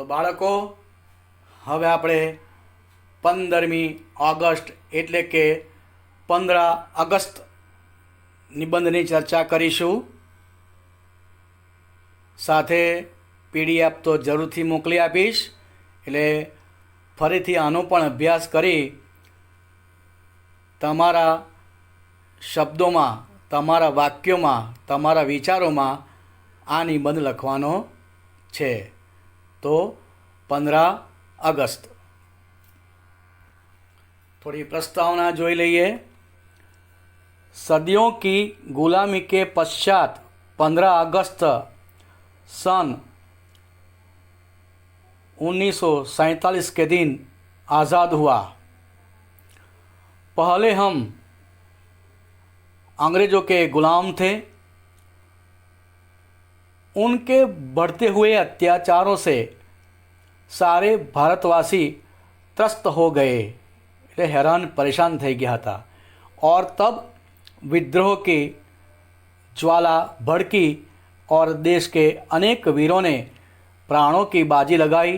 બાળકો, હવે આપણે 15મી ઓગસ્ટ એટલે કે 15 ઓગસ્ટ નિબંધની ચર્ચા કરીશું. સાથે PDF તો જરૂરથી મોકલી આપીશ, એટલે ફરીથી આનો પણ અભ્યાસ કરી તમારા શબ્દોમાં, તમારા વાક્યોમાં, તમારા વિચારોમાં આ નિબંધ લખવાનો છે. तो 15 अगस्त थोड़ी प्रस्तावना जोई लईए. सदियों की गुलामी के पश्चात 15 अगस्त सन 1947 के दिन आज़ाद हुआ. पहले हम अंग्रेज़ों के गुलाम थे. उनके बढ़ते हुए अत्याचारों से सारे भारतवासी त्रस्त हो गए, हैरान परेशान થઈ ગયા હતા. और तब विद्रोह की ज्वाला भड़की और देश के अनेक वीरों ने प्राणों की बाजी लगाई,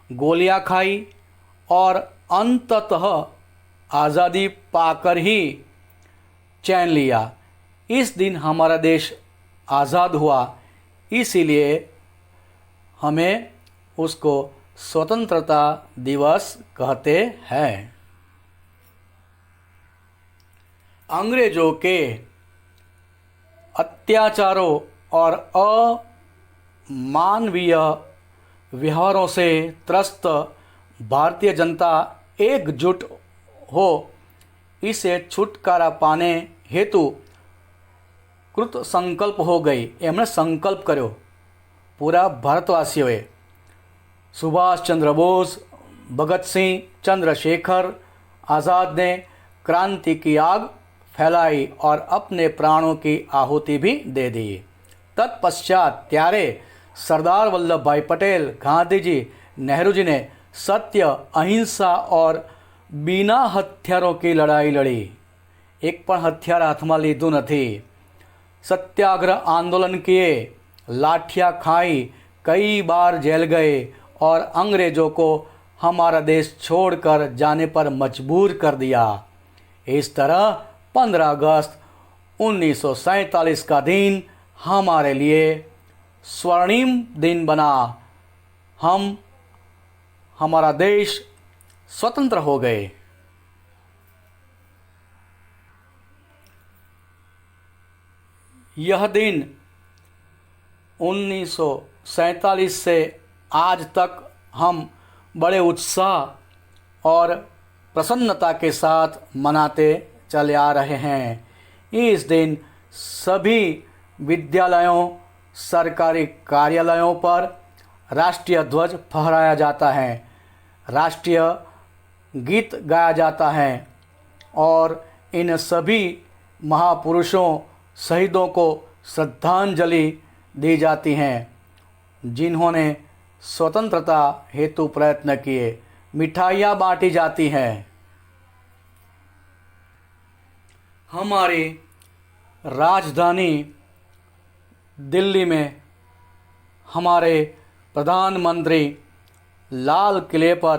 गोलियां खाई और अंततः आज़ादी पाकर ही चैन लिया. इस दिन हमारा देश आज़ाद हुआ, इसीलिए हमें उसको स्वतंत्रता दिवस कहते हैं. अंग्रेज़ों के अत्याचारों और अमानवीय व्यवहारों से त्रस्त भारतीय जनता एकजुट हो इसे छुटकारा पाने हेतु कृत संकल्प हो गई. एमणे संकल्प कर्यो पूरा भारतवासीओए. सुभाष चंद्र बोस, भगत सिंह, चंद्रशेखर आज़ाद ने क्रांति की आग फैलाई और अपने प्राणों की आहुति भी दे दी. तत्पश्चात त्यारे सरदार वल्लभ भाई पटेल, गांधी जी, नेहरू जी ने सत्य, अहिंसा और बिना हथियारों की लड़ाई लड़ी. एक पण हथियार हाथ में लीधुं नथी. सत्याग्रह आंदोलन किए, लाठियाँ खाई, कई बार जेल गए और अंग्रेज़ों को हमारा देश छोड़कर जाने पर मजबूर कर दिया. इस तरह 15 अगस्त 1947 का दिन हमारे लिए स्वर्णिम दिन बना. हमारा देश स्वतंत्र हो गए. यह दिन 1947 से आज तक हम बड़े उत्साह और प्रसन्नता के साथ मनाते चले आ रहे हैं. इस दिन सभी विद्यालयों, सरकारी कार्यालयों पर राष्ट्रीय ध्वज फहराया जाता है, राष्ट्रीय गीत गाया जाता है और इन सभी महापुरुषों, शहीदों को श्रद्धांजलि दी जाती हैं जिन्होंने स्वतंत्रता हेतु प्रयत्न किए. मिठाइयाँ बांटी जाती हैं. हमारी राजधानी दिल्ली में हमारे प्रधानमंत्री लाल किले पर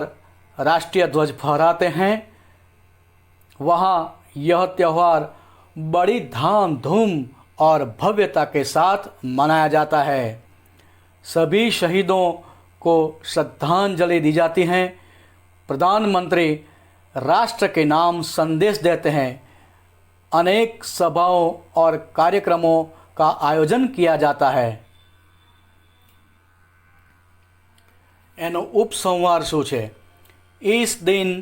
राष्ट्रीय ध्वज फहराते हैं. वहाँ यह त्यौहार बड़ी धाम धूम और भव्यता के साथ मनाया जाता है. सभी शहीदों को श्रद्धांजलि दी जाती है. प्रधानमंत्री राष्ट्र के नाम संदेश देते हैं. अनेक सभाओं और कार्यक्रमों का आयोजन किया जाता है. एनो उपसंहार शू छे? इस दिन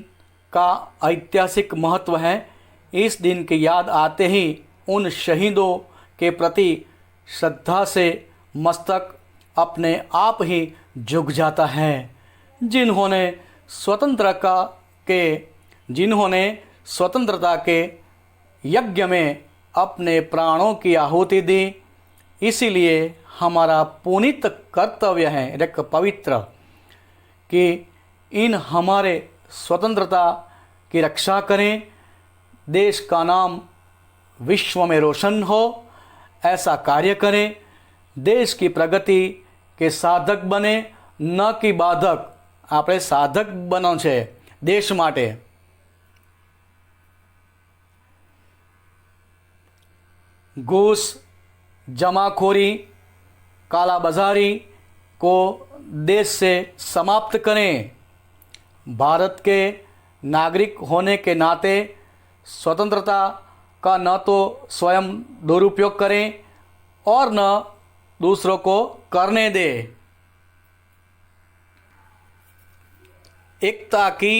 का ऐतिहासिक महत्व है. इस दिन की याद आते ही उन शहीदों के प्रति श्रद्धा से मस्तक अपने आप ही झुक जाता है जिन्होंने स्वतंत्रता के यज्ञ में अपने प्राणों की आहुति दी. इसीलिए हमारा पुनीत कर्तव्य है, एक पवित्र, कि इन हमारे स्वतंत्रता की रक्षा करें, देश का नाम विश्व में रोशन हो ऐसा कार्य करें, देश की प्रगति के साधक बने ન કે બાધક. આપણે સાધક બનો છે દેશ માટે. घूस, जमाखोरी, काला बाजारी को देश से समाप्त करें. भारत के नागरिक होने के नाते स्वतंत्रता का न तो स्वयं दुरुपयोग करें और न दूसरों को करने दें. एकता की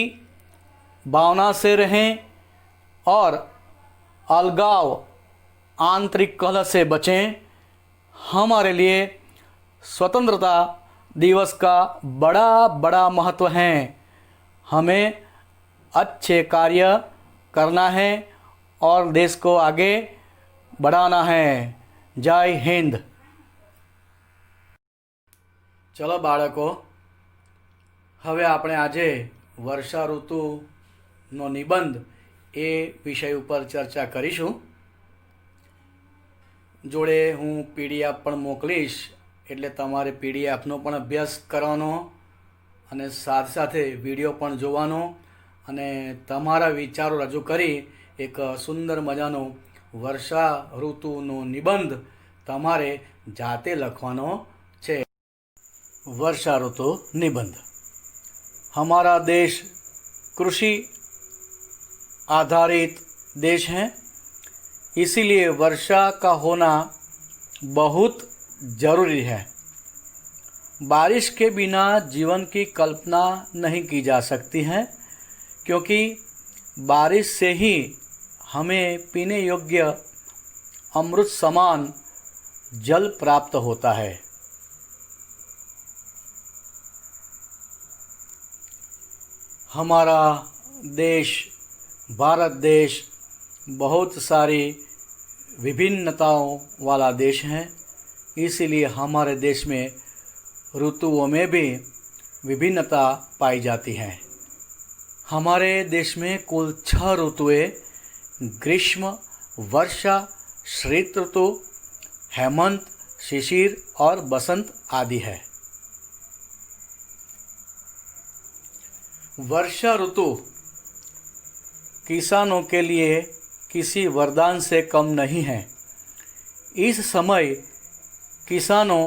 भावना से रहें और अलगाव, आंतरिक कलह से बचें. हमारे लिए स्वतंत्रता दिवस का बड़ा महत्व है. हमें अच्छे कार्य करना है और देश को आगे बढ़ाना है. जय हिंद. चलो बाळको, હવે આપણે આજે વર્ષા ઋતુનો નિબંધ એ વિષય ઉપર ચર્ચા કરીશું. જોડે હું પીડીએફ પણ મોકલીશ, એટલે તમારે પીડીએફનો પણ અભ્યાસ કરવાનો અને સાથે સાથે વિડીયો પણ જોવાનો અને તમારા વિચારો રજૂ કરી એક સુંદર મજાનો વર્ષા ઋતુનો નિબંધ તમારે જાતે લખવાનો છે. वर्षा ऋतु निबंध. हमारा देश कृषि आधारित देश है, इसीलिए वर्षा का होना बहुत ज़रूरी है. बारिश के बिना जीवन की कल्पना नहीं की जा सकती है, क्योंकि बारिश से ही हमें पीने योग्य अमृत समान जल प्राप्त होता है. हमारा देश भारत देश बहुत सारी विभिन्नताओं वाला देश है, इसीलिए हमारे देश में ऋतुओं में भी विभिन्नता पाई जाती है. हमारे देश में कुल 6 ऋतुएं ग्रीष्म, वर्षा, शीत ऋतु, हेमंत, शिशिर और बसंत आदि है. वर्षा ऋतु किसानों के लिए किसी वरदान से कम नहीं है. इस समय किसानों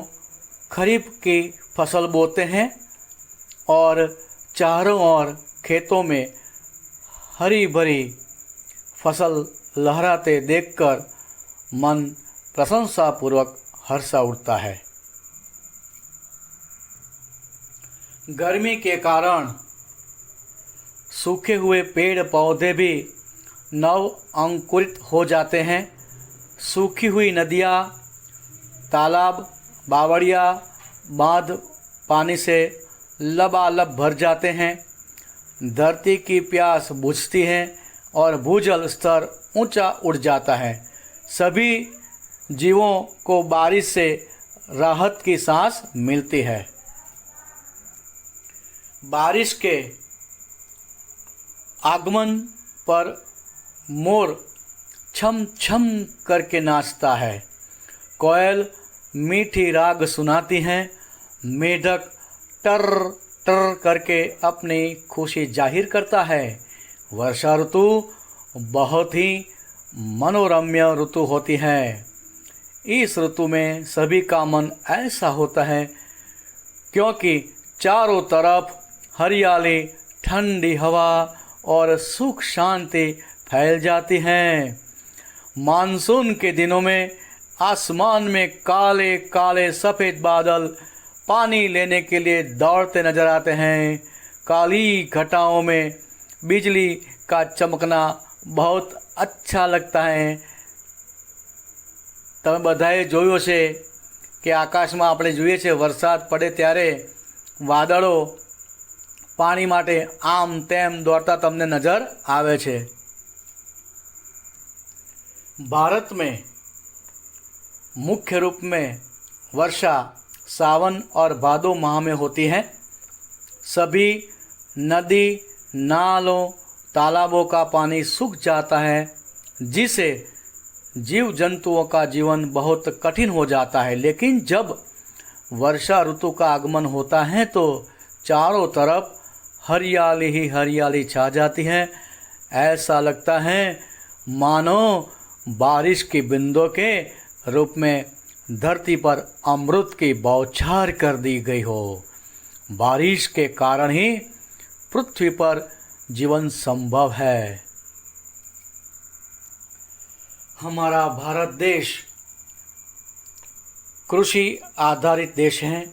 खरीफ की फसल बोते हैं और चारों ओर खेतों में हरी भरी फसल लहराते देखकर मन प्रशंसापूर्वक हर्षा उठता है. गर्मी के कारण सूखे हुए पेड़ पौधे भी नव अंकुरित हो जाते हैं. सूखी हुई नदियाँ, तालाब, बावड़िया, बांध पानी से लबालब भर जाते हैं. धरती की प्यास बुझती है और भूजल स्तर ऊंचा उठ जाता है. सभी जीवों को बारिश से राहत की सांस मिलती है. बारिश के आगमन पर मोर छम छम करके नाचता है. कोयल मीठी राग सुनाती हैं. मेढक टर टर करके अपनी खुशी जाहिर करता है. वर्षा ऋतु बहुत ही मनोरम्य ऋतु होती है. इस ऋतु में सभी का मन ऐसा होता है क्योंकि चारों तरफ हरियाली, ठंडी हवा और सुख शांति फैल जाती हैं. मानसून के दिनों में आसमान में काले काले सफ़ेद बादल पानी लेने के लिए दौड़ते नजर आते हैं. काली घटाओं में बिजली का चमकना बहुत अच्छा लगता है. તમે બધાએ જોયું હશે કે આકાશમાં આપણે જોઈએ છે વરસાદ પડે ત્યારે વાદળો પાણી માટે આમ તેમ દોડતા તમને નજર આવે છે. भारत में मुख्य रूप में वर्षा सावन और भादो माह में होती है. सभी नदी, नालों, तालाबों का पानी सूख जाता है, जिससे जीव जंतुओं का जीवन बहुत कठिन हो जाता है. लेकिन जब वर्षा ऋतु का आगमन होता है तो चारों तरफ हरियाली ही हरियाली छा जाती है। ऐसा लगता है मानो बारिश की बूंदों के रूप में धरती पर अमृत की बौछार कर दी गई हो। बारिश के कारण ही पृथ्वी पर जीवन संभव है। हमारा भारत देश कृषि आधारित देश है,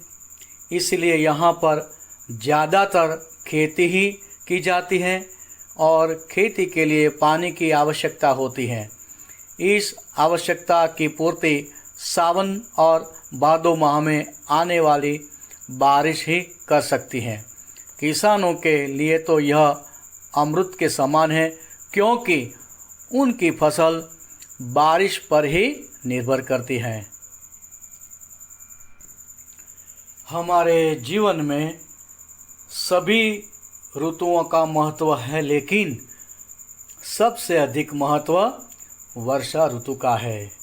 इसलिए यहाँ पर ज़्यादातर खेती ही की जाती है और खेती के लिए पानी की आवश्यकता होती है। इस आवश्यकता की पूर्ति सावन और भादो माह में आने वाली बारिश ही कर सकती है। किसानों के लिए तो यह अमृत के समान है, क्योंकि उनकी फसल बारिश पर ही निर्भर करती है। हमारे जीवन में सभी ऋतुओं का महत्व है, लेकिन सबसे अधिक महत्व वर्षा ऋतु का है।